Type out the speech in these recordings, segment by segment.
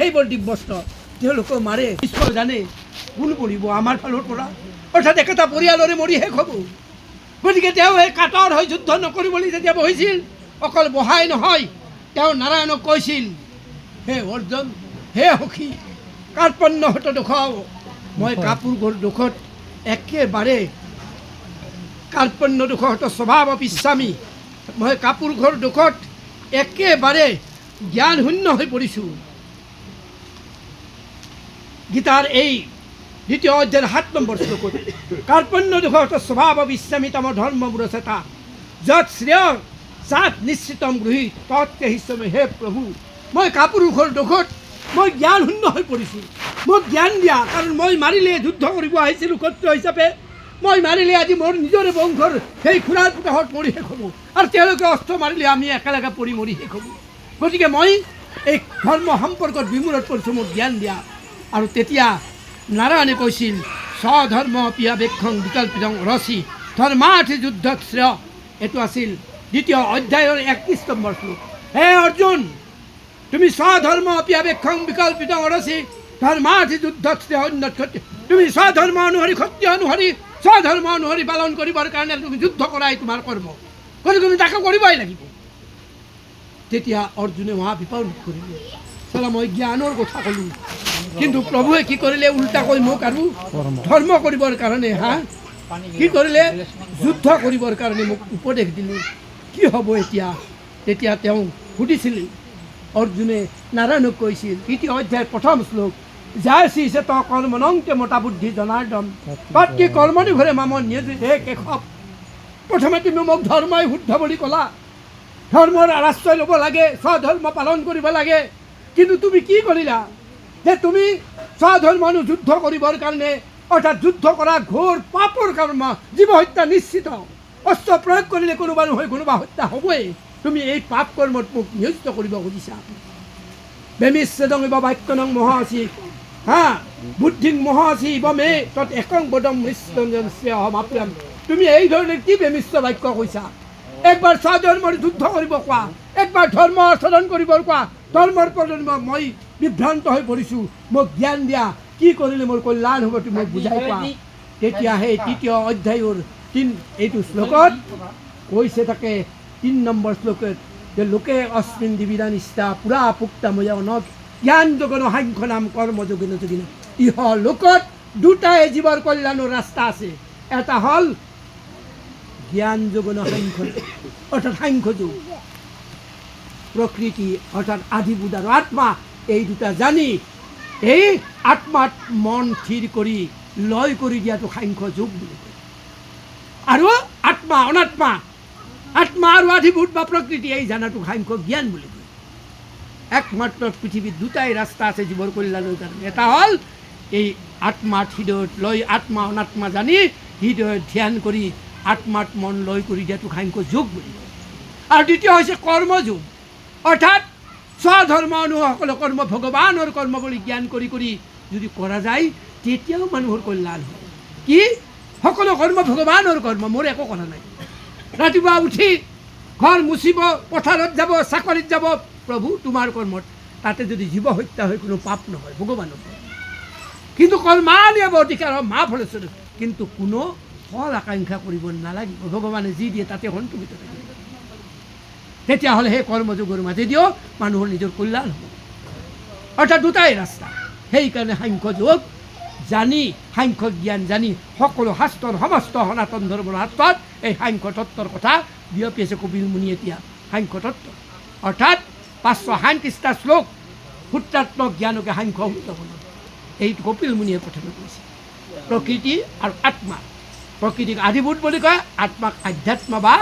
সেইবোৰ দিব্যস্ত্ৰ তেওঁলোকে মাৰে। ঈশ্বৰ জানে কোন পৰিব আমাৰ ফালৰ পৰা, অৰ্থাৎ একেটা পৰিয়ালৰে মৰি শেষ হ'ব। গতিকে তেওঁ এই কাটৰ হৈ যুদ্ধ নকৰিবলৈ যেতিয়া বহিছিল, অকল বহাই নহয়, তেওঁ নাৰায়ণক কৈছিল, হে অৰ্জুন, হে সখী, কাৰ্পণ্য হত দেখুৱাও। মই কাপুৰুষৰ দুখত একেবাৰে কাৰ্পণ্য দুখত স্বভাৱ পিছামি, মই কাপুৰুষৰ দুখত একেবাৰে জ্ঞান শূন্য হৈ পৰিছোঁ। গীতাৰ এই 2 অধ্যায়ৰ 7 নম্বৰ শ্লোকত কাৰ্পণ্য দুখত স্বভাৱ বিশ্বামি তম ধৰ্ম মূৰচেতা যত শ্ৰেয় জাত নিশ্চিতম গৃহী তৎকে হিস্যমে। হে প্ৰভু, মই কাপুৰুষৰ দুখত মই জ্ঞান শূন্য হৈ পৰিছোঁ। মোক জ্ঞান দিয়া, কাৰণ মই মাৰিলে যুদ্ধ কৰিব আহিছিলোঁ ক্ষত্ৰিয় হিচাপে। মই মাৰিলে আজি মোৰ নিজৰে বংশৰ সেই খুৰাৰ পুতহত মৰি শেষ হ'ব, আৰু তেওঁলোকে অস্ত্ৰ মাৰিলে আমি একেলগে পৰি মৰি শেষ হ'ব। গতিকে মই এই ধৰ্ম সম্পৰ্কত বিমূৰত পৰিছোঁ, মোক জ্ঞান দিয়া। আৰু তেতিয়া নাৰায়ণে কৈছিল, স্বধৰ্ম পিয়াবেক্ষং বিকল্পিতং ৰচি ধৰ্মাৰ্থ যুদ্ধত শ্ৰেয়। এইটো আছিল 2 অধ্যায়ৰ 31 নম্বৰ শ্লোক। হে অৰ্জুন, তুমি স্বধৰ্ম পিয়াবেক্ষং বিকল্পিতং ৰচি ধৰ্মাৰ্থ যুদ্ধত শ্ৰেয় অন্যত ক্ষত্ৰিয়। তুমি স্বধৰ্ম অনুসৰি ক্ষত্ৰিয় অনুসৰি স্বধৰ্ম অনুসৰি পালন কৰিবৰ কাৰণে তুমি যুদ্ধ কৰাই তোমাৰ কৰ্ম, গতিকে তুমি তাকে কৰিবই লাগিব। তেতিয়া অৰ্জুনে মহাবিপদ কৰিলে, চালা মই জ্ঞানৰ কথা ক'লোঁ, কিন্তু প্ৰভুৱে কি কৰিলে, উল্টাকৈ মোক আৰু ধৰ্ম কৰিবৰ কাৰণে কি কৰিলে, যুদ্ধ কৰিবৰ কাৰণে মোক উপদেশ দিলে। কি হ'ব এতিয়া? তেতিয়া তেওঁ সুধিছিল, অৰ্জুনে নাৰায়ণক কৈছিল 2 অধ্যায়ৰ 1ম শ্লোক, যায় শ্ৰীছে ত কৰ্মনংতে মতা বুদ্ধি জনাৰ্দন বাকী কৰ্মনি ঘৰে মামন নিয়ে কেশৱ। প্ৰথমে তুমি মোক ধৰ্মই শুদ্ধ বুলি ক'লা, ধৰ্মৰ আশ্ৰয় ল'ব লাগে, স্বধৰ্ম পালন কৰিব লাগে, কিন্তু তুমি কি কৰিলা যে তুমি স্বধৰ্ম যুদ্ধ কৰিবৰ কাৰণে, অৰ্থাৎ যুদ্ধ কৰা ঘোৰ পাপৰ কৰ্ম, জীৱ হত্যা নিশ্চিত। অস্ত্ৰ প্ৰয়োগ কৰিলে কোনোবা নহয় কোনোবা হত্যা হ'বই। তুমি এই পাপ কৰ্মত মোক নিয়োজিত কৰিব খুজিছা। বেমিচ্ছেদং ইব বাক্যনং মহাসি বুদ্ধিং মহাসি ইব মে তৎ একং বদম মৃত্যঞ্জনস্য অহমাপ্যাম। তুমি এই ধৰণৰ কি বেমিশ্ৰ বাক্য কৈছা? একবাৰ স্বধৰ্মৰ যুদ্ধ কৰিব কোৱা, একবাৰ ধৰ্ম আচৰণ কৰিব কোৱা। ধৰ্মৰ প্ৰজন্ম মই বিভ্ৰান্ত হৈ পৰিছোঁ, মোক জ্ঞান দিয়া, কি কৰিলে মোৰ কল্যাণ হ'ব তুমি মোক বুজাই কোৱা। তেতিয়া সেই 3 অধ্যায়ৰ এইটো শ্লোকত কৈছে, তাকে 3 নম্বৰ শ্লোকত, যে লোকে অস্মিন দিবিদা নিষ্ঠা পুৰা পুক্তা ময়া নক জ্ঞান যোগন সাংখ্য নাম কৰ্ম যোগিন যোগিন। ইহ লোকত 2টাই জীৱৰ কল্যাণৰ ৰাস্তা আছে। এটা হ'ল জ্ঞান যোগন সাংখ্য, অৰ্থাৎ সাংখ্য যোগ, প্ৰকৃতি অৰ্থাৎ আদিবোধ আৰু আত্মা, এই 2টা জানি এই আত্মাত মন স্থিৰ কৰি লয় কৰি দিয়াটো সাংখ্য যোগ বুলি কয়। আৰু আত্মা অনাত্মা, আত্মা আৰু আদিভূত বা প্ৰকৃতি, এই জানাটো সাংখ্য জ্ঞান বুলি কয়। একমাত্ৰ পৃথিৱীত 2টাই ৰাস্তা আছে জীৱৰ কল্যাণৰ কাৰণে। এটা হ'ল এই আত্মাত হৃদয়ত লৈ আত্মা অনাত্মা জানি হৃদয়ত ধ্যান কৰি আত্মাত মন লয় কৰি দিয়াটো সাংখ্য যোগ বুলি কয়। আৰু দ্বিতীয় হৈছে কৰ্মযোগ, অৰ্থাৎ স্বধৰ্ম অনুসকলে কৰ্ম ভগৱানৰ কৰ্ম বুলি জ্ঞান কৰি কৰি যদি কৰা যায়, তেতিয়াও মানুহৰ কল্যাণ হয়। কি? সকলো কৰ্ম ভগৱানৰ কৰ্ম, মোৰ একো কৰা নাই। ৰাতিপুৱা উঠি ঘৰ মুচিব, পথাৰত যাব, চাকৰিত যাব, প্ৰভু তোমাৰ কৰ্মত, তাতে যদি জীৱ হত্যা হয় কোনো পাপ নহয়, ভগৱানৰ কৰ্ম। কিন্তু কৰ্মাণীয় অধিকাৰ মা ফলেশ্বৰ, কিন্তু কোনো ফল আকাংক্ষা কৰিব নালাগিব, ভগৱানে যি দিয়ে তাতে সন্তুষ্ট থাকিব। তেতিয়াহ'লে সেই কৰ্মযোগৰ মাজেদিও মানুহৰ নিজৰ কল্যাণ হ'ব। অৰ্থাৎ 2টাই ৰাস্তা। সেইকাৰণে সাংখ্য যোগ জানি, সাংখ্য জ্ঞান জানি, সকলো শাস্ত্ৰৰ সমস্ত সনাতন ধৰ্মৰ শাস্ত্ৰত এই সাংখ্য তত্ত্বৰ কথা বিয়পি আছে কপিল মুনি। এতিয়া সাংখ্য তত্ত্ব অৰ্থাৎ 537টা শ্লোক, সূত্ৰাত্মক জ্ঞানকে সাংখ্য সূত্ৰ বনাব, এইটো কপিল মুনিয়ে প্ৰথমে কৈছে। প্ৰকৃতি আৰু আত্মা, প্ৰকৃতিক আদিভূত বুলি কয়, আত্মাক আধ্যাত্ম বা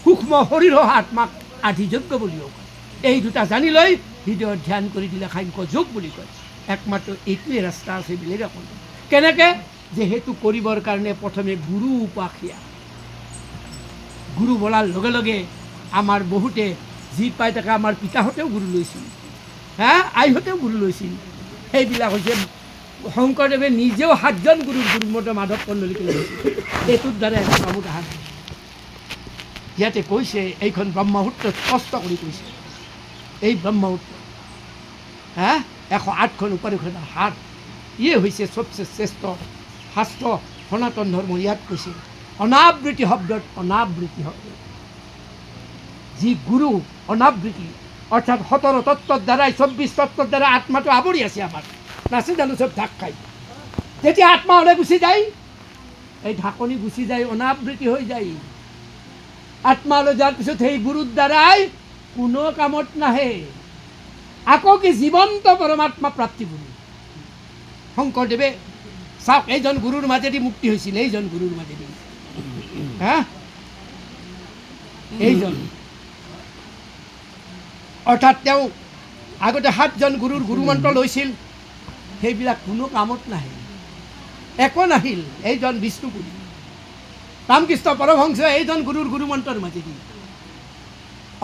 সূক্ষ্ম শৰীৰ আত্মাক আধিযোগ্য বুলিও কয়। এই 2টা জানি লৈ হৃদয়ত ধ্যান কৰি দিলে সাংখ্য যোগ বুলি কয়। একমাত্ৰ এইটোৱে ৰাস্তা আছে বেলেগ একো নাই। কেনেকৈ? যে সেইটো কৰিবৰ কাৰণে প্ৰথমে গুৰু উপাসিয়া, গুৰু বলাৰ লগে লগে আমাৰ বহুতে যি পায় তাকে, আমাৰ পিতাহঁতেও গুৰু লৈছিল, আইহঁতেও গুৰু লৈছিল। সেইবিলাক হৈছে শংকৰদেৱে নিজেও 7জন গুৰুৰ গুৰুমতে মাধৱ কন্দলিকে লৈছিল। এইটোৰ দ্বাৰা এটা প্ৰভু তাহাঁ ইয়াতে কৈছে, এইখন ব্ৰহ্মসূত্ৰ স্পষ্ট কৰি কৈছে। এই ব্ৰহ্মসূত্ৰ 108খন উপাদেশনা হাত ইয়ে হৈছে চবচে শ্ৰেষ্ঠ শাস্ত্ৰ সনাতন ধৰ্ম ইয়াত কৈছে অনাবৃত্তি শব্দত অনাবৃত্তি শব্দ যি গুৰু অনাবৃত্তি অৰ্থাৎ 17 তত্ত্বৰ দ্বাৰাই 24 তত্ত্বৰ দ্বাৰা আত্মাটো আৱৰি আছে আমাৰ নাচি জানো চব ঢাক খাই যেতিয়া আত্মা হ'লে গুচি যায় এই ঢাকনি গুচি যায় অনাবৃত্তি হৈ যায় আত্মালৈ যোৱাৰ পিছত সেই গুৰুৰ দ্বাৰাই কোনো কামত নাহে আকৌ কি জীৱন্ত পৰমাত্মা প্ৰাপ্তি বুলি শংকৰদেৱে চাওক এইজন গুৰুৰ মাজেদি মুক্তি হৈছিল এইজন গুৰুৰ মাজেদি হা এইজন অৰ্থাৎ তেওঁ আগতে 7জন গুৰুৰ গুৰুমন্ত্ৰ লৈছিল সেইবিলাক কোনো কামত নাহে একো নাহিল এইজন বিষ্ণুপুৰী ৰামকৃষ্ণ পৰমহংস এইজন গুৰুৰ গুৰুমন্ত্ৰৰ মাজেদি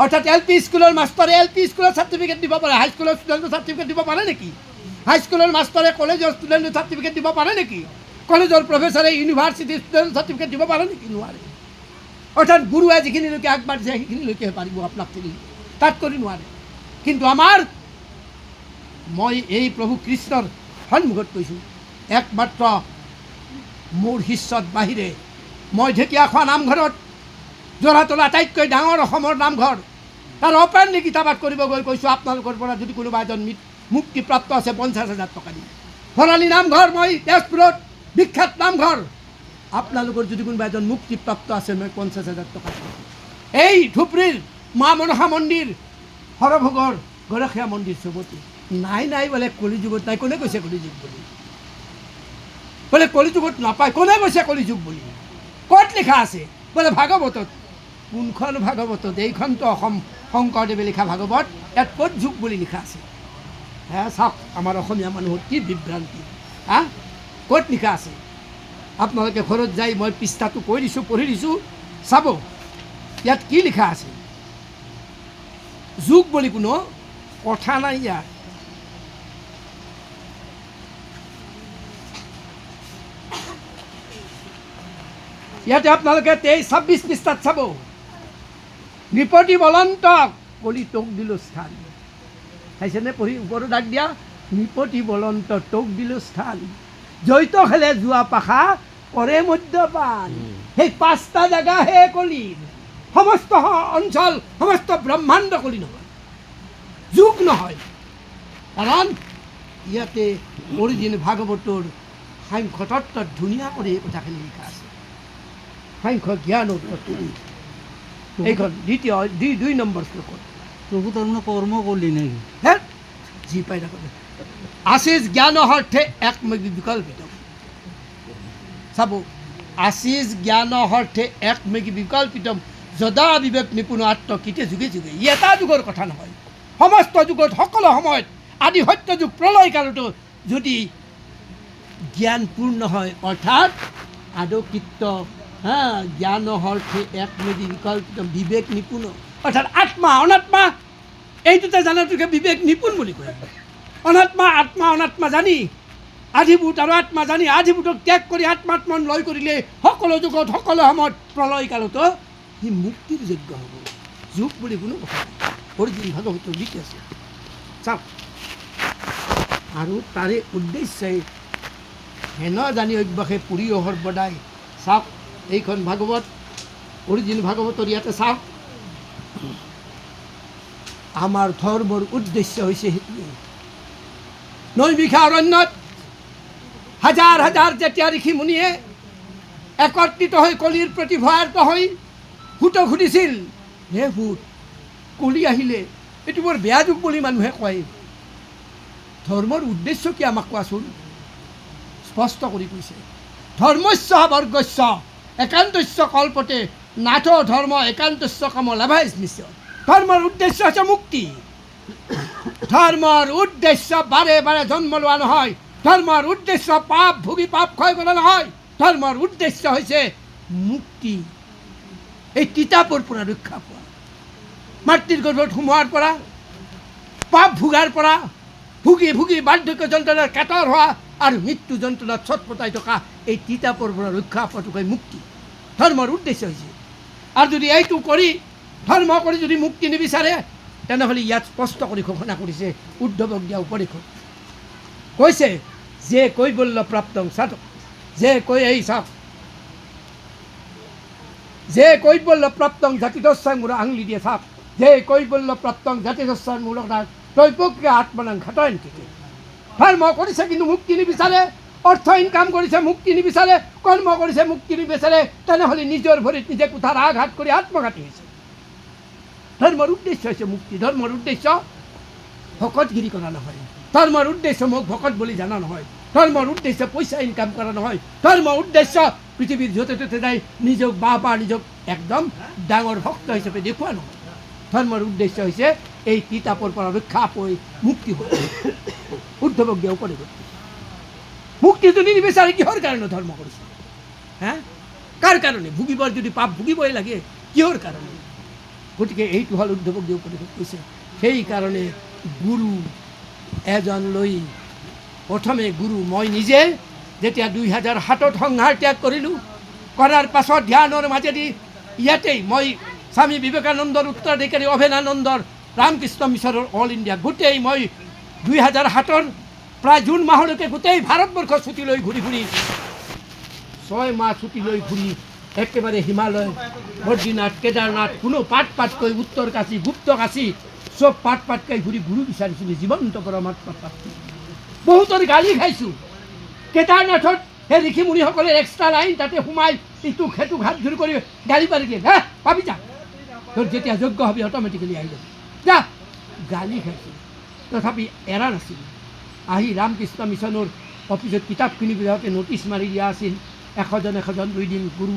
অৰ্থাৎ LP স্কুলৰ মাষ্টৰে LP স্কুলৰ চাৰ্টিফিকেট দিব পাৰে হাইস্কুলৰ ষ্টুডেণ্টৰ চাৰ্টিফিকেট দিব পাৰে নেকি হাইস্কুলৰ মাষ্টৰে কলেজৰ ষ্টুডেণ্টৰ চাৰ্টিফিকেট দিব পাৰে নেকি কলেজৰ প্ৰফেচাৰে ইউনিভাৰ্চিটিৰ ষ্টুডেণ্টৰ চাৰ্টিফিকেট দিব পাৰে নেকি নোৱাৰে অৰ্থাৎ গুৰুৱে যিখিনিলৈকে আগবাঢ়িছে সেইখিনিলৈকেহে পাৰিব আপোনাক চিনি তাত কৰি নোৱাৰে কিন্তু আমাৰ মই এই প্ৰভু কৃষ্ণৰ সন্মুখত কৈছোঁ একমাত্ৰ মোৰ শিষ্যত বাহিৰে মই ঢেকীয়াখোৱা নামঘৰত যোৰহাটৰ আটাইতকৈ ডাঙৰ অসমৰ নামঘৰ তাৰ অপেনলি কিতাপত কৰিব গৈ কৈছোঁ আপোনালোকৰ পৰা যদি কোনোবা এজন মুক্তিপ্ৰাপ্ত আছে 50,000 টকা দিম ভৰালী নামঘৰ মই তেজপুৰত বিখ্যাত নামঘৰ আপোনালোকৰ যদি কোনোবা এজন মুক্তিপ্ৰাপ্ত আছে মই 50,000 টকা দিম এই ধুবুৰীৰ মা মনসা মন্দিৰ হৰভোগৰ গৰখীয়া মন্দিৰ চবতে নাই বোলে কলিযুগত নাই কোনে কৈছে কলিযুগ বুলি বোলে কলিযুগত নাপায় কোনে কৈছে কলিযুগ বুলি ক'ত লিখা আছে বোলে ভাগৱতত কোনখন ভাগৱতত এইখনতো অসম শংকৰদেৱে লিখা ভাগৱত ইয়াত ক'ত যুগ বুলি লিখা আছে হে চাওক আমাৰ অসমীয়া মানুহৰ কি বিভ্ৰান্তি হা ক'ত লিখা আছে আপোনালোকে ঘৰত যাই মই পৃষ্ঠাটো কৈ দিছোঁ পঢ়ি দিছোঁ চাব ইয়াত কি লিখা আছে যুগ বুলি কোনো কথা নাই ইয়াত ইয়াতে আপোনালোকে 23-26 পৃষ্ঠাত চাব নৃপতি বলন্তক কলি তোক দিলোঁ স্থান চাইছেনে পঢ়ি ওপৰত দাগ দিয়া নৃপতি বলন্ত তোক দিলোঁ স্থান জৈত খেলে যোৱা পাশা কৰে মদ্যপান সেই 5টা জেগা হে কলিৰ সমস্ত অঞ্চল সমস্ত ব্ৰহ্মাণ্ড কলি নহয় যুগ নহয় কাৰণ ইয়াতে অৰিজিন ভাগৱতৰ সাংখ্য তত্ত্বত ধুনীয়া কৰি এই কথাখিনি লিখা আছে সাংখ্য জ্ঞানৰ তত্ত্ব এইখন দ্বিতীয় 2 নম্বৰ শ্লোকত প্ৰভু তাৰমানে কৰ্ম কৰিলি নেকি হে যি পাই ৰাখে আশীষ জ্ঞান অৰ্থে এক বিকল্পিত চাব আশীষ জ্ঞান অৰ্থে এক বিকল্পিতম যদা বিবেক নিপুণ আত্মকৃতে যুগে যুগে ই এটা যুগৰ কথা নহয় সমস্ত যুগত সকলো সময়ত আদি সত্য যুগ প্ৰলয় কালতো যদি জ্ঞান পূৰ্ণ হয় অৰ্থাৎ আদকৃত্য জ্ঞান অৰ্থে এক বিকল্পিত বিবেক নিপুণ অৰ্থাৎ আত্মা অনাত্মা এই দুটা জানাটোকে বিবেক নিপুণ বুলি কয় অনাত্মা আত্মা অনাত্মা জানি আধিভূত আৰু আত্মা জানি আধিভূতক ত্যাগ কৰি আত্মাত্মন লয় কৰিলে সকলো যুগত সকলো সময়ত প্ৰলয় কালতো সি মুক্তিৰ যোগ্য হ'ব যুগ বুলি কোনো কথা নাই অৰিজিন ভাগৱতৰ লিখি আছে চাওক আৰু তাৰে উদ্দেশ্যই হেন জানি অভ্যাসে পুৰি সৰ্বদাই চাওক এইখন ভাগৱত অৰিজিন ভাগৱতৰ ইয়াতে চাওক আমাৰ ধৰ্মৰ উদ্দেশ্য হৈছে সেইটোৱে নৈমিষা অৰণ্যত হাজাৰ হাজাৰ যেতিয়া ঋষি মুনিয়ে একত্ৰিত হৈ কলিৰ প্ৰতি ভয়াৰ্ত হৈ ভূতক সুধিছিল হে ভূত কলি আহিলে এইটো বৰ বেয়া যুগ বুলি মানুহে কয় ধৰ্মৰ উদ্দেশ্য কি আমাক কোৱাচোন স্পষ্ট কৰি কৈছে ধৰ্মস্য বৰ্গস্য একান্তস্য কল্পতে নাথ ধৰ্ম একান্তস্য কাম লাভাই নিশ্চয় ধৰ্মৰ উদ্দেশ্য হৈছে মুক্তি ধৰ্মৰ উদ্দেশ্য বাৰে বাৰে জন্ম লোৱা নহয় ধৰ্মৰ উদ্দেশ্য পাপ ভুগি পাপ ক্ষয় কৰা নহয় ধৰ্মৰ উদ্দেশ্য হৈছে মুক্তি এই তিতাপৰ পৰা ৰক্ষা পোৱা মাতৃৰ গৰ্ভত সোমোৱাৰ পৰা পাপ ভোগাৰ পৰা ভুগি ভুগি বাৰ্ধক্য যন্ত্ৰণাৰ কাতৰ হোৱা আৰু মৃত্যু যন্ত্ৰণাত ছটপটাই থকা এই তিতাপৰ পৰা ৰক্ষা পোৱাটোকে মুক্তি ধৰ্মৰ উদ্দেশ্য হৈছে আৰু যদি এইটো কৰি ধৰ্ম কৰি যদি মুক্তি নিবিচাৰে তেনেহ'লে ইয়াত স্পষ্ট কৰি ঘোষণা কৰিছে উদ্ধৱক দিয়া উপদেশত কৈছে যে কৈবল্য প্ৰাপ্তং চাত যে কৈ এই চাওক যে কৈবল্য প্ৰাপ্তং জাতিদস্যাং মূৰ আঙুলি দিয়ে চাওক যে কৈবল্য প্ৰাপ্তং জাতিদস্যাং মূৰ তৈপক্ৰিয়া আত্মনাং ঘাটয়ন্তি ধৰ্ম কৰিছে কিন্তু মুক্তি নিবিচাৰে অৰ্থ ইনকাম কৰিছে মুক্তি নিবিচাৰে কৰ্ম কৰিছে মুক্তি নিবিচাৰে তেনেহ'লে নিজৰ ভৰিত নিজে কুঠাৰ আঘাত কৰি আত্মঘাতী হৈছে ধৰ্মৰ উদ্দেশ্য হৈছে মুক্তি ধৰ্মৰ উদ্দেশ্য ভকতগিৰি কৰা নহয় ধৰ্মৰ উদ্দেশ্য মোক ভকত বুলি জানা নহয় ধৰ্মৰ উদ্দেশ্য পইচা ইনকাম কৰা নহয় ধৰ্মৰ উদ্দেশ্য পৃথিৱীৰ য'তে ত'তে যাই নিজক বা নিজক একদম ডাঙৰ ভক্ত হিচাপে দেখুওৱা নহয় ধৰ্মৰ উদ্দেশ্য হৈছে এই কিতাপৰ পৰা ৰক্ষা পৰি মুক্তি হোৱা উদ্ধৱজ্ঞ কৰি মুক্তি যদি নিবিচাৰে কিহৰ কাৰণে ধৰ্ম কৰিছে হা কাৰ কাৰণে ভুগিবৰ যদি পাপ ভুগিবই লাগে কিহৰ কাৰণে গতিকে এইটো হ'ল উদ্ধৱজ্ঞ উপনিষদ কৈছে সেইকাৰণে গুৰু এজন লৈ প্ৰথমে গুৰু মই নিজে যেতিয়া 2007 সংসাৰ ত্যাগ কৰিলোঁ কৰাৰ পাছত ধ্যানৰ মাজেদি ইয়াতেই মই স্বামী বিবেকানন্দৰ উত্তৰাধিকাৰী অভেদানন্দৰ ৰামকৃষ্ণ মিছনৰ অল ইণ্ডিয়া গোটেই মই 2007 প্ৰায় জুন মাহলৈকে গোটেই ভাৰতবৰ্ষ ছুটী লৈ ঘূৰি 6 মাহ ছুটী লৈ ঘূৰি একেবাৰে হিমালয় বদ্ৰীনাথ কেদাৰনাথ কোনো পাতকৈ উত্তৰ কাশী গুপ্ত কাশী চব পাতকৈ ঘূৰি গুৰু বিচাৰিছিলোঁ জীৱন্ত পৰমাত্মা প্ৰাপ্তি বহুতৰ গালি খাইছোঁ কেদাৰনাথত সেই ঋষিমুনিসকলে এক্সট্ৰা লাইন তাতে সোমাই ইটোক সেইটোক হাত ধৰি কৰি গালি পাৰি দিয়ে হা পাবি যা তোৰ যেতিয়া যোগ্য হ'বি অট'মেটিকেলি আহি যাবি যা গালি খাইছোঁ তথাপি এৰা নাছিলোঁ আহি ৰামকৃষ্ণ মিছনৰ অফিচত কিতাপ কিনিবিলাকে ন'টিছ মাৰি দিয়া আছিল 100জন 2 দিন গুৰু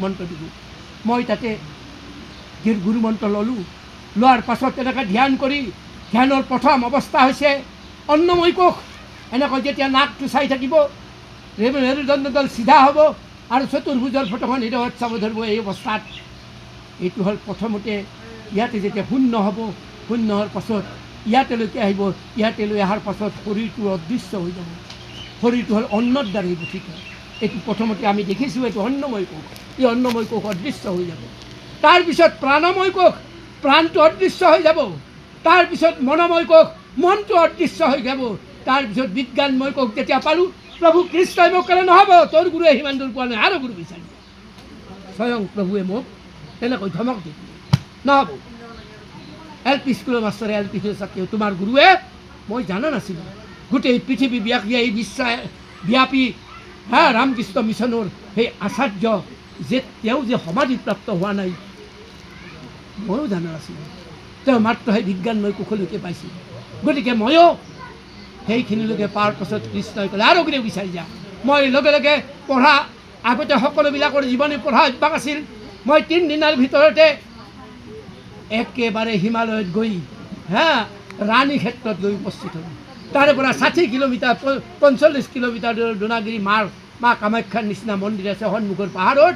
মন্ত্ৰ দিব মই তাতে গুৰু মন্ত্ৰ ল'লোঁ লোৱাৰ পাছত তেনেকৈ ধ্যান কৰি ধ্যানৰ প্ৰথম অৱস্থা হৈছে অন্নময় কোষ এনেকৈ যেতিয়া নাকটো চাই থাকিব মেৰুদণ্ডডাল চিধা হ'ব আৰু চতুৰ্ভুজৰ ফটোখন হৃদয়ত চাব ধৰিব এই অৱস্থাত এইটো হ'ল প্ৰথমতে ইয়াতে যেতিয়া শূন্য হ'ব শূন্য হোৱাৰ পাছত ইয়াতেলৈকে আহিব ইয়াতে লৈ অহাৰ পাছত শৰীৰটো অদৃশ্য হৈ যাব শৰীৰটো হ'ল অন্নৰ দ্বাৰাই গঠিত এইটো প্ৰথমতে আমি দেখিছোঁ এইটো অন্নময় কোষ এই অন্নময় কোষ অদৃশ্য হৈ যাব তাৰপিছত প্ৰাণময় কোষ প্ৰাণটো অদৃশ্য হৈ যাব তাৰপিছত মনময় কোষ মনটো অদৃশ্য হৈ যাব তাৰপিছত বিজ্ঞানময় কোষ যেতিয়া পালোঁ প্ৰভু কৃষ্ণই মোক ক'লে নহ'ব তোৰ গুৰুৱে সিমান দূৰ পোৱা নাই আৰু গুৰু বিচাৰি স্বয়ং প্ৰভুৱে মোক তেনেকৈ ধমক দি নহ'ব LP স্কুলৰ মাষ্টৰে LP ছাত্ৰী তোমাৰ গুৰুৱে মই জানা নাছিলোঁ গোটেই পৃথিৱী ব্যাপী এই বিশ্বব্যাপী ৰামকৃষ্ণ মিছনৰ সেই আচাৰ্য যে তেওঁ যে সমাধিপ্ৰাপ্ত হোৱা নাই ময়ো জানা নাছিলোঁ তেওঁ মাত্ৰ সেই বিজ্ঞানময় কোষলৈকে পাইছিল গতিকে ময়ো সেইখিনিলৈকে পাৰ পাছত কৃষ্ণই ক'লে আৰু গুৰু বিচাৰি যা মই লগে লগে পঢ়া আগতে সকলোবিলাকৰ জীৱনী পঢ়া অভ্যাস আছিল মই 3 দিনৰ ভিতৰতে একেবাৰে হিমালয়ত গৈ ৰাণী ক্ষেত্ৰত গৈ উপস্থিত হ'লোঁ তাৰে পৰা 60 কিলোমিটাৰ 45 কিলোমিটাৰ দোনাগিৰি মা কামাখ্যাৰ নিচিনা মন্দিৰ আছে সন্মুখৰ পাহাৰত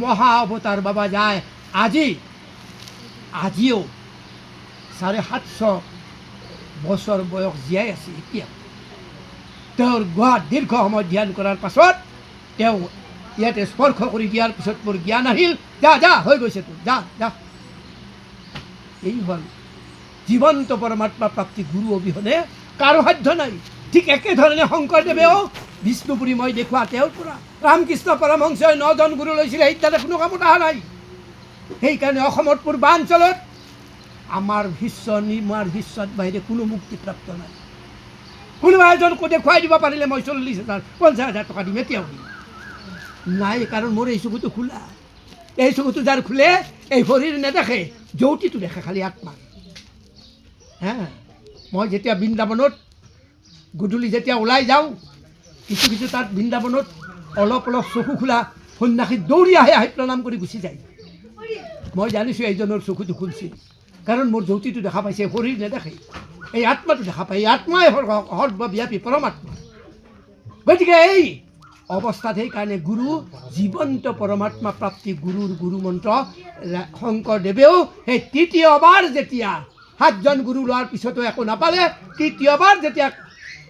মহা অৱতাৰ বাবা যায় আজিও 750 বছৰ বয়স জীয়াই আছে এতিয়া তেওঁৰ গুহাত দীৰ্ঘ সময় ধ্যান কৰাৰ পাছত তেওঁ ইয়াতে স্পৰ্শ কৰি দিয়াৰ পিছত মোৰ জ্ঞান আহিল যা হৈ গৈছে তোৰ যা এই হ'ল জীৱন্ত পৰমাত্মা প্ৰাপ্তি গুৰু অবিহনে কাৰো সাধ্য নাই ঠিক একেধৰণে শংকৰদেৱেও বিষ্ণুপুৰী মই দেখুওৱা তেওঁৰ পৰা ৰামকৃষ্ণ পৰমহংসই 9জন গুৰু লৈছিলে সেইটাতে কোনো কামত অহা নাই সেইকাৰণে অসমৰ পূৰ্বাঞ্চলত আমাৰ বিশ্বত বাহিৰে কোনো মুক্তিপ্ৰাপ্ত নাই কোনোবা এজনকো দেখুৱাই দিব পাৰিলে মই 40,000 50,000 টকা দিম এতিয়াও দিম নাই কাৰণ মোৰ এই চকুটো খোলা এই চকুটো যাৰ খোলে এই শৰীৰ নেদেখে জ্যোতিটো দেখে খালি আত্মা মই যেতিয়া বৃন্দাবনত গধূলি যেতিয়া ওলাই যাওঁ কিছু তাত বৃন্দাবনত অলপ চকু খোলা সন্ন্যাসী দৌৰি আহি প্ৰণাম কৰি গুচি যায় মই জানিছোঁ এইজনৰ চকুটো খুলিছিল কাৰণ মোৰ জ্যোতিটো দেখা পাইছে শৰীৰ নেদেখে এই আত্মাটো দেখা পায় এই আত্মাই সৰ্বব্যাপী পৰমাত্মা গতিকে এই অৱস্থাত সেইকাৰণে গুৰু জীৱন্ত পৰমাত্মা প্ৰাপ্তি গুৰুৰ গুৰু মন্ত্ৰ শংকৰদেৱেও সেই তৃতীয়বাৰ যেতিয়া 7জন গুৰু লোৱাৰ পিছতো একো নাপালে তৃতীয়বাৰ যেতিয়া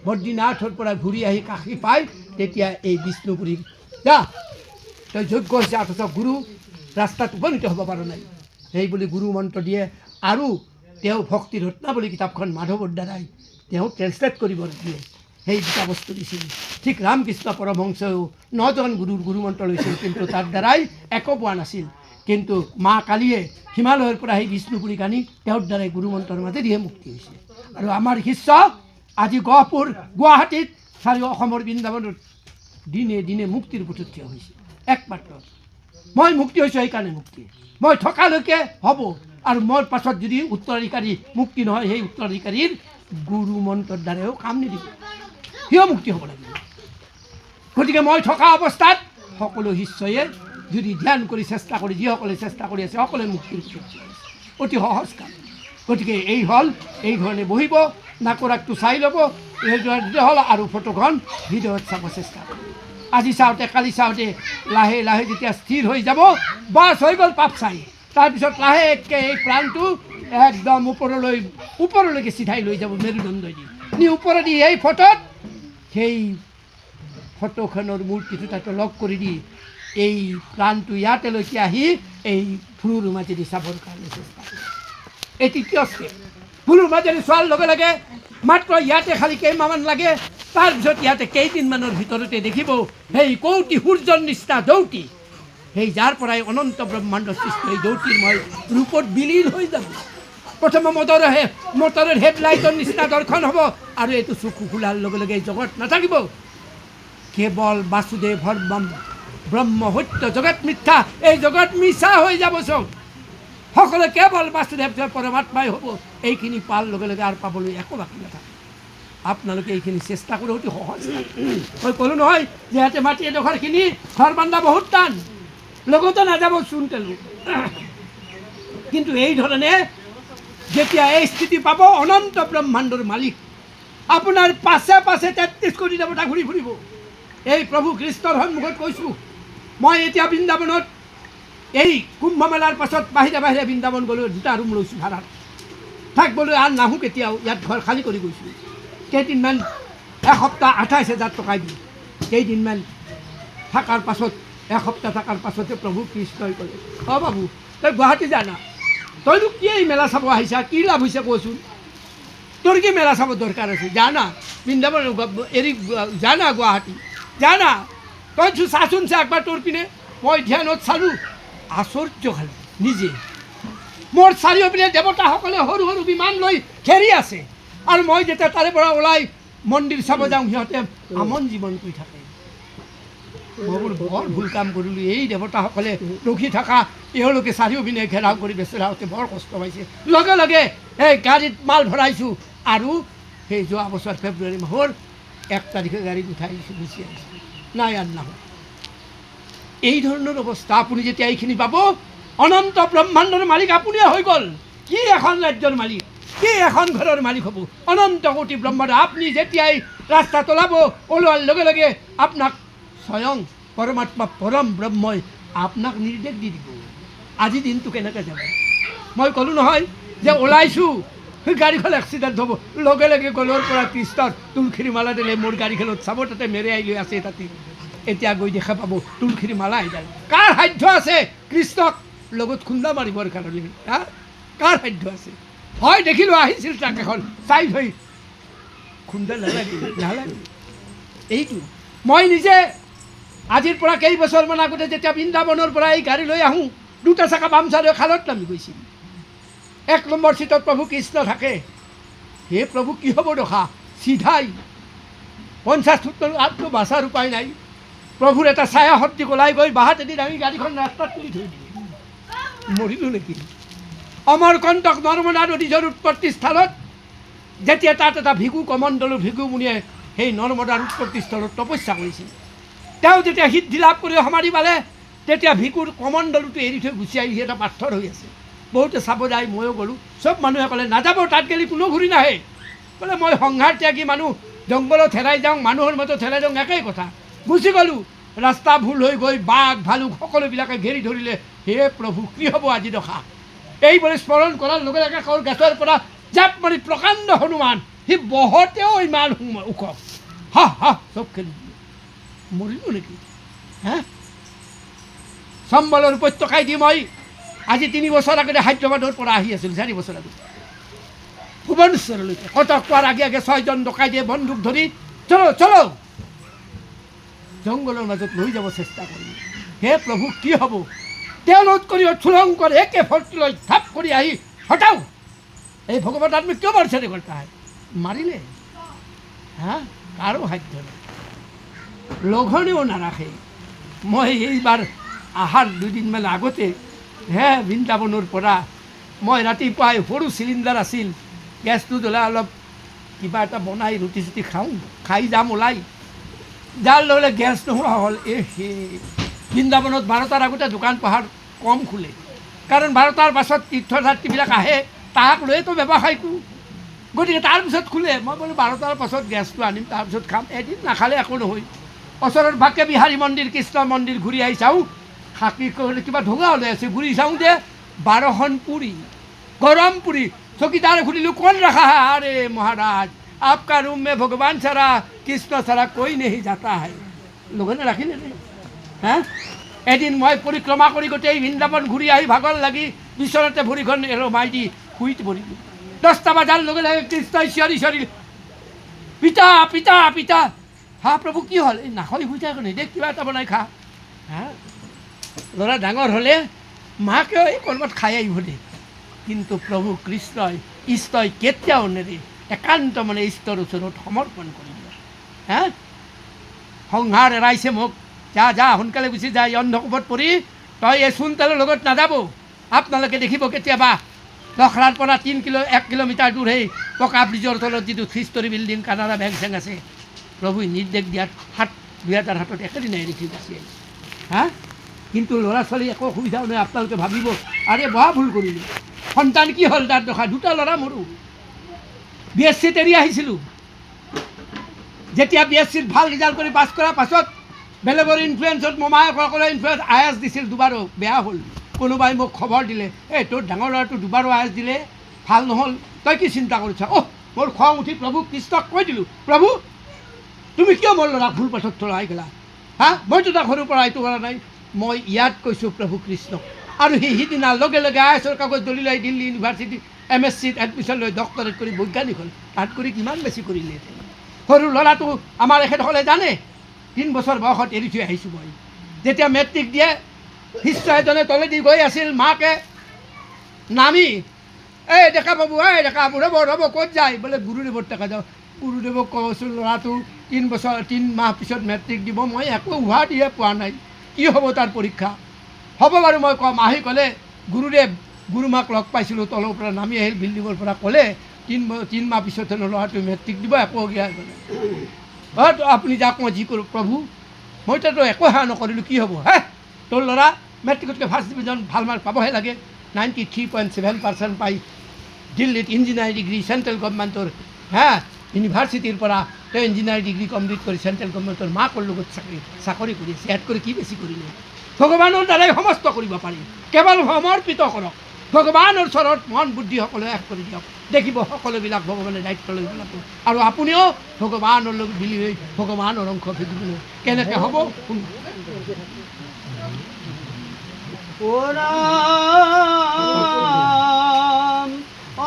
বদ্ৰীনাথৰ পৰা ঘূৰি আহি কাশী পায় তেতিয়া এই বিষ্ণুপুৰী যা তই যোগ্য হৈছে অথচ গুৰু ৰাস্তাত উপনীত হ'ব পৰা নাই সেই বুলি গুৰু মন্ত্ৰ দিয়ে আৰু তেওঁ ভক্তি ৰত্নাৱলী কিতাপখন মাধৱৰ দ্বাৰাই তেওঁ ট্ৰেন্সলেট কৰিব দিয়ে সেই দুটা বস্তু দিছিল। ঠিক ৰামকৃষ্ণ পৰমহংসও 9জন গুৰুৰ গুৰুমন্ত্ৰ লৈছিল, কিন্তু তাৰ দ্বাৰাই একো পোৱা নাছিল। কিন্তু মা কালীয়ে হিমালয়ৰ পৰা সেই বিষ্ণুপুৰীক আনি তেওঁৰ দ্বাৰাই গুৰুমন্ত্ৰৰ মাজেদিহে মুক্তি হৈছে। আৰু আমাৰ শিষ্য আজি গহপুৰ গুৱাহাটীত চাৰি অসমৰ বৃন্দাবনত দিনে দিনে মুক্তিৰ পথত থিয় হৈছে। একমাত্ৰ মই মুক্তি হৈছোঁ, সেইকাৰণে মুক্তি। মই থকালৈকে হ'ব, আৰু মোৰ পাছত যদি উত্তৰাধিকাৰী মুক্তি নহয়, সেই উত্তৰাধিকাৰীৰ গুৰুমন্ত্ৰৰ দ্বাৰাও কাম নিদিব, সিও মুক্তি হ'ব লাগিব। গতিকে মই থকা অৱস্থাত সকলো শিষ্যয়ে যদি ধ্যান কৰি চেষ্টা কৰি, যিসকলে চেষ্টা কৰি আছে সকলোৱে মুক্তিৰ পথত থিয় হৈছে। অতি সহজ কাম। গতিকে এই হ'ল, এই ধৰণে বহিব, নাকৰাকটো চাই ল'ব, এইদৰে হ'ল, আৰু ফটোখন ভিডিঅ'ত চাব চেষ্টা কৰিব। আজি চাওঁতে কালি চাওঁতে লাহে লাহে যেতিয়া স্থিৰ হৈ যাব, বাছ হৈ গ'ল পাপ চাই, তাৰপিছত লাহেকৈ এই প্ৰাণটো একদম ওপৰলৈকে চিধাই লৈ যাব মেৰুদণ্ডই দি নি ওপৰেদি এই ফটোত সেই ফটোখনৰ মূৰ্তিটো তাতে লগ কৰি দি এই প্ৰাণটো ইয়াতেলৈকে আহি এই ফুলৰ মাজেদি চাবৰ কাৰণে চেষ্টা কৰে। এই তৃতীয় ষ্টেপ। ফুলৰ মাজেদি চোৱাৰ লগে লগে মাত্ৰ ইয়াতে খালি কেইমাহমান লাগে, তাৰপিছত ইয়াতে কেইদিনমানৰ ভিতৰতে দেখিব সেই কৌটি সূৰ্যৰ নিচিনা দৌতি, সেই যাৰ পৰাই অনন্ত ব্ৰহ্মাণ্ড সৃষ্টি, এই দৌতিৰ মই ৰূপত বিলীন হৈ যাব। প্ৰথমে মটৰৰ হেডলাইটৰ নিচিনা দৰ্শন হ'ব, আৰু এইটো চকু খোলাৰ লগে লগে এই জগত নাথাকিব, কেৱল বাসুদেৱ ব্ৰহ্ম সত্য, জগত মিথ্যা, এই জগত মিছা হৈ যাব চব। সকলোৱে কেৱল বাসুদেৱ পৰমাত্মাই হ'ব। এইখিনি পোৱাৰ লগে লগে আৰু পাবলৈ একো বাকী নাথাকে। আপোনালোকে এইখিনি চেষ্টা কৰি অতি সহজ। মই ক'লোঁ নহয় যে ইয়াতে মাটি এডোখৰখিনি ঘৰ বান্ধা বহুত টান, লগতো নাযাব চোন তেলো। কিন্তু এই ধৰণে যেতিয়া এই স্থিতি পাব, অনন্ত ব্ৰহ্মাণ্ডৰ মালিক আপোনাৰ পাছে পাছে 33 কোটি দেৱতা ঘূৰি ফুৰিব। এই প্ৰভু কৃষ্ণৰ সন্মুখত কৈছোঁ, মই এতিয়া বৃন্দাবনত এই কুম্ভ মেলাৰ পাছত বাহিৰে বাহিৰে বৃন্দাবন গ'লোঁ, 2টা ৰুম লৈছোঁ ভাড়াত থাকিবলৈ, আৰু নাহোঁ কেতিয়াও। ইয়াত ঘৰ খালী কৰি গৈছোঁ। কেইদিনমান, এসপ্তাহ 28,000 টকাই দি কেইদিনমান থকাৰ পাছত, এসপ্তাহ থকাৰ পাছতে প্ৰভু কৃষ্ণই ক'লে, অঁ বাবু তই গুৱাহাটী জানা, তইনো কি এই মেলা চাব আহিছা, কি লাভ হৈছে কচোন, তোৰ কি মেলা চাব দৰকাৰ আছে, জানা বৃন্দাবন এৰি জানা গুৱাহাটী জানা, তই চাচোন চা একবাৰ তোৰ পিনে। মই ধ্যানত চালোঁ, আশ্চৰ্য খালোঁ নিজে। মোৰ চাৰিওপিনে দেৱতাসকলে সৰু সৰু বিমান লৈ ঘেৰি আছে, আৰু মই যেতিয়া তাৰে পৰা ওলাই মন্দিৰ চাব যাওঁ, সিহঁতে আমন জীৱন কৰি থাকে। মই বোলো বৰ ভুল কাম কৰিলোঁ। এই দেৱতাসকলে ৰখি থকা, এওঁলোকে চাৰিওপিনে ঘেৰাও কৰি বেচেৰাহঁতে বৰ কষ্ট পাইছে। লগে লগে এই গাড়ীত মাল ভৰাইছোঁ, আৰু সেই যোৱা বছৰ ফেব্ৰুৱাৰী মাহৰ 1 তাৰিখে গাড়ীত উঠাই আহিছোঁ, গুচি আহিছোঁ, নাই আৰু নাহোঁ। এই ধৰণৰ অৱস্থা। আপুনি যেতিয়া এইখিনি পাব, অনন্ত ব্ৰহ্মাণ্ডৰ মালিক আপুনিয়ে হৈ গ'ল। কি এখন ৰাজ্যৰ মালিক, কি এখন ঘৰৰ মালিক হ'ব, অনন্ত কোটি ব্ৰহ্মাণ্ড। আপুনি যেতিয়াই ৰাস্তা ওলাব, ওলোৱাৰ লগে লগে আপোনাক স্বয়ং পৰমাত্মা পৰম ব্ৰহ্মই আপোনাক নিৰ্দেশ দি দিব, আজি দিনটো কেনেকৈ যাব। মই ক'লোঁ নহয় যে ওলাইছোঁ, গাড়ীখন এক্সিডেণ্ট হ'ব, লগে লগে গলৰ পৰা কৃষ্ণৰ তুলসীৰ মালা দিলে, মোৰ গাড়ীখনত চাব তাতে মেৰিয়াই লৈ আছে। তাতে এতিয়া গৈ দেখা পাব তুলসীৰ মালা এডাল। কাৰ সাধ্য আছে কৃষ্ণক লগত খুন্দা মাৰিবৰ কাৰণে? কাৰ সাধ্য আছে? হয় দেখিলোঁ আহিছিল ট্ৰাক এখন, চাই থৈ খুন্দা নালাগিল। এইটো মই নিজে আজিৰ পৰা কেইবছৰমান আগতে যেতিয়া বৃন্দাবনৰ পৰা এই গাড়ী লৈ আহোঁ, 2টা চাকা বাম চাইডে খালত নামি গৈছিল। 1 নম্বৰ চিটত প্ৰভু কৃষ্ণ থাকে। হে প্ৰভু কি হ'ব দশা, চিধাই 50 ফুট আঁতটো বাচাৰ উপায় নাই। প্ৰভুৰ এটা ছায়া শক্তিক ওলাই গৈ বাহাতেদি দাঙি গাড়ীখন ৰাস্তাত তুলি থৈ দিয়ে। মৰিলোঁ নেকি? অমৰকণ্টক নৰ্মদা নদীৰ উৎপত্তি স্থানত যেতিয়া তাত এটা ভিগু কমণ্ডলৰ ভিগু মুনিয়ে সেই নৰ্মদাৰ উৎপত্তি স্থলত তপস্যা কৰিছিল, তেওঁ যেতিয়া সিদ্ধি লাভ কৰি সমাধি পালে, তেতিয়া ভিগুৰ কমণ্ডলটো এৰি থৈ গুচি আহি এটা পাথৰ হৈ আছে। বহুতে চাব যায়, ময়ো গ'লোঁ। চব মানুহে ক'লে নাযাব, তাত গ'লে কোনো ঘূৰি নাহে। বোলে মই সংঘাৰ ত্যাগী মানুহ, জংঘলত হেৰাই যাওঁ, মানুহৰ মাজত হেৰাই যাওঁ, একেই কথা। গুচি গ'লোঁ। ৰাস্তা ভুল হৈ গৈ বাঘ ভালুক সকলোবিলাকে ঘেৰি ধৰিলে। হে প্ৰভু কি হ'ব আজি দশা? এইবুলি স্মৰণ কৰাৰ লগে লগে গেছৰ পৰা জাপ মাৰি প্ৰকাণ্ড হনুমান, সি বহতেও ইমান ওখ, হা হা চব খেলি দিলে। মৰিলোঁ নেকি? চম্বলৰ উপত্যকাই দি মই আজি 3 বছৰ আগতে হায়দৰাবাদৰ পৰা আহি আছিলোঁ, 4 বছৰ আগতে ভুৱনেশ্বৰলৈকে। কটক পোৱাৰ আগে আগে 6জন ডকাইতে বন্দুক ধৰি চলো চলো জংঘলৰ মাজত লৈ যাব চেষ্টা কৰিম। হে প্ৰভু কি হ'ব? তেওঁলোক কৰি ছুলংকৰ একে ফৰ্তি লৈ থাপ কৰি আহি হটাও এই ভগৱান আদমি কিয় মাৰিছে কৰতে হয়? মাৰিলে হা কাৰো সাধ্য নাই, লঘণেও নাৰাখে। মই এইবাৰ আহাৰ দুদিনমান আগতে বৃন্দাবনৰ পৰা মই ৰাতিপুৱাই সৰু চিলিণ্ডাৰ আছিল, গেছটো জ্বলাই অলপ কিবা এটা বনাই ৰুটি চুটি খাওঁ, খাই যাম ওলাই, যাৰ লগে গেছ নোহোৱা হ'ল। বৃন্দাবনত 12টাৰ আগতে দোকান পোহাৰ কম খোলে, কাৰণ 12টাৰ পাছত তীৰ্থযাত্ৰীবিলাক আহে, তাক লৈতো ব্যৱসায় কৰোঁ, গতিকে তাৰপিছত খোলে। মই বোলো 12টাৰ পাছত গেছটো আনিম, তাৰপিছত খাম। এদিন নাখালে একো নহয়। ওচৰত বাকে বিহাৰী মন্দিৰ, কৃষ্ণ মন্দিৰ ঘূৰি আহি চাওঁ, সাকি কৰিলে কিবা ঢোঙা ওলাই আছে, ঘূৰি চাওঁ যে 12খন পুৰি, গৰম পুৰি। চকীদাৰে সুধিলোঁ কোন ৰখা है? अरे महाराज आपका रूम में भगवान सारा कृष्ण सारा कोई नहीं जाता है। লগনে ৰাখিলে নে? হা এদিন মই পৰিক্ৰমা কৰি গোটেই বৃন্দাবন ঘূৰি আহি ভাগৰ লাগি বিচনাতে ভৰিখন ৰমাই দি শুই পৰিলোঁ। 10টা বজাৰ লগে লগে কৃষ্ণই চিঞৰি চিঞৰি পিতা পিতা পিতা। হা প্ৰভু কি হ'ল? এই নাখাই শুই থাক নে, দে কিবা এটা বনাই খা। হা ল'ৰা ডাঙৰ হ'লে মাকেও এই ক'ৰবাত খাই আহিব দে, কিন্তু প্ৰভু কৃষ্ণই ইষ্টই কেতিয়াও নেৰে, একান্ত মানে ঈশ্বৰৰ ওচৰত সমৰ্পণ কৰি দিয়ে। হা সংসাৰ এৰাইছে মোক, যা যা সোনকালে গুচি যায়, অন্ধকোপত পৰি তই এই চোনতালৰ লগত নাযাব। আপোনালোকে দেখিব কেতিয়াবা লখৰাৰ পৰা 1 কিলোমিটাৰ দূৰ সেই পকা ব্ৰিজৰ তলত যিটো 3 story building Canada bank thank আছে, প্ৰভুই নিৰ্দেশ দিয়াত 2000 হাতত একেদিনাই এৰি থৈ গুচি আহিছে। হা কিন্তু ল'ৰা ছোৱালী একো অসুবিধাও নাই। আপোনালোকে ভাবিব আৰে বহা ভুল কৰিলোঁ, সন্তান কি হ'ল তাত দেখা, 2টা ল'ৰা মৰো। BSCত এৰি আহিছিলোঁ, যেতিয়া BSCত ভাল ৰিজাল্ট কৰি পাছ কৰাৰ পাছত বেলেগৰ ইনফ্লুৱেঞ্চত মোমায়েকসকলে ইনফ্লুৱেঞ্চ IAS দিছিল, 2বাৰো বেয়া হ'ল। কোনোবাই মোক খবৰ দিলে, এই তোৰ ডাঙৰ ল'ৰাটো 2বাৰো IAS দিলে, ভাল নহ'ল, তই কি চিন্তা কৰিছ? মোৰ খং উঠি প্ৰভু কৃষ্ণক কৈ দিলোঁ, প্ৰভু তুমি কিয় মোৰ ল'ৰাক ভুল পথত চলাই গ'লা? হা মইতো তাক সৰুৰ পৰা এইটো কৰা নাই। মই ইয়াত কৈছোঁ প্ৰভু কৃষ্ণক, আৰু সিদিনা লগে লগে IASৰ কাগজ দলিয়াই দিল্লী ইউনিভাৰ্চিটি MSCত এডমিশ্যন লৈ ডক্টৰেট কৰি বৈজ্ঞানিক হ'ল। তাত কৰি কিমান বেছি কৰিলে। সৰু ল'ৰাটো আমাৰ এখেতসকলে জানে 3 বছৰ বয়সত এৰি থৈ আহিছোঁ মই। যেতিয়া মেট্ৰিক দিয়ে, শিষ্য এজনে তলেদি গৈ আছিল, মাকে নামি এই ডেকা বাবু, এই ডেকা ৰ'ব ক'ত যায়? বোলে গুৰুদেৱৰ টেকা যাওঁ। গুৰুদেৱক কৈছোঁ ল'ৰাটো 3 মাহ পিছত মেট্ৰিক দিব, মই একো উহা দিয়ে পোৱা নাই, কি হ'ব তাৰ পৰীক্ষা? হ'ব বাৰু মই ক'ম। আহি ক'লে গুৰুদেৱ, গুৰুমাক লগ পাইছিলোঁ, তলৰ পৰা নামি আহিল বিল্ডিঙৰ পৰা, ক'লে 3 মাহ পিছত হেনো ল'ৰাটো মেট্ৰিক দিব, একো জ্ঞান ক'লে আপুনি যাক মই যি কৰোঁ প্ৰভু, মই তাতো একো সেৱা নকৰিলোঁ, কি হ'ব? হে তোৰ ল'ৰা মেট্ৰিকতকৈ ফাৰ্ষ্ট ডিভিজন ভাল মাৰ্ক পাবহে লাগে। 93.7% পাই দিল্লীত ইঞ্জিনিয়াৰিং ডিগ্ৰী চেণ্ট্ৰেল গভৰ্ণমেণ্টৰ ইউনিভাৰ্চিটিৰ পৰা তেওঁ ইঞ্জিনিয়াৰিং ডিগ্ৰী কমপ্লিট কৰি চেণ্ট্ৰেল গভৰ্ণমেণ্টৰ মাকৰ লগত চাকৰি কৰি আছে। ইয়াত কৰি কি বেছি কৰিলে? ভগৱানৰ দ্বাৰাই সমস্ত কৰিব পাৰি, কেৱল সমৰ্পিত কৰক। ভগৱানৰ ওচৰত মন বুদ্ধি সকলোৱে এক কৰি দিয়ক, দেখিব সকলোবিলাক ভগৱানে দায়িত্ব লৈ পেলাব। আৰু আপুনিও ভগৱানৰ লগত মিলি হৈ ভগৱানৰ অংশ ভেদিবলৈ কেনেকৈ হ'ব?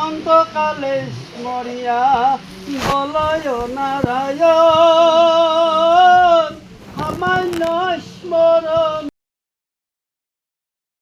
অন্তকালে স্মৰিয়া বলয় নাৰায়ণ।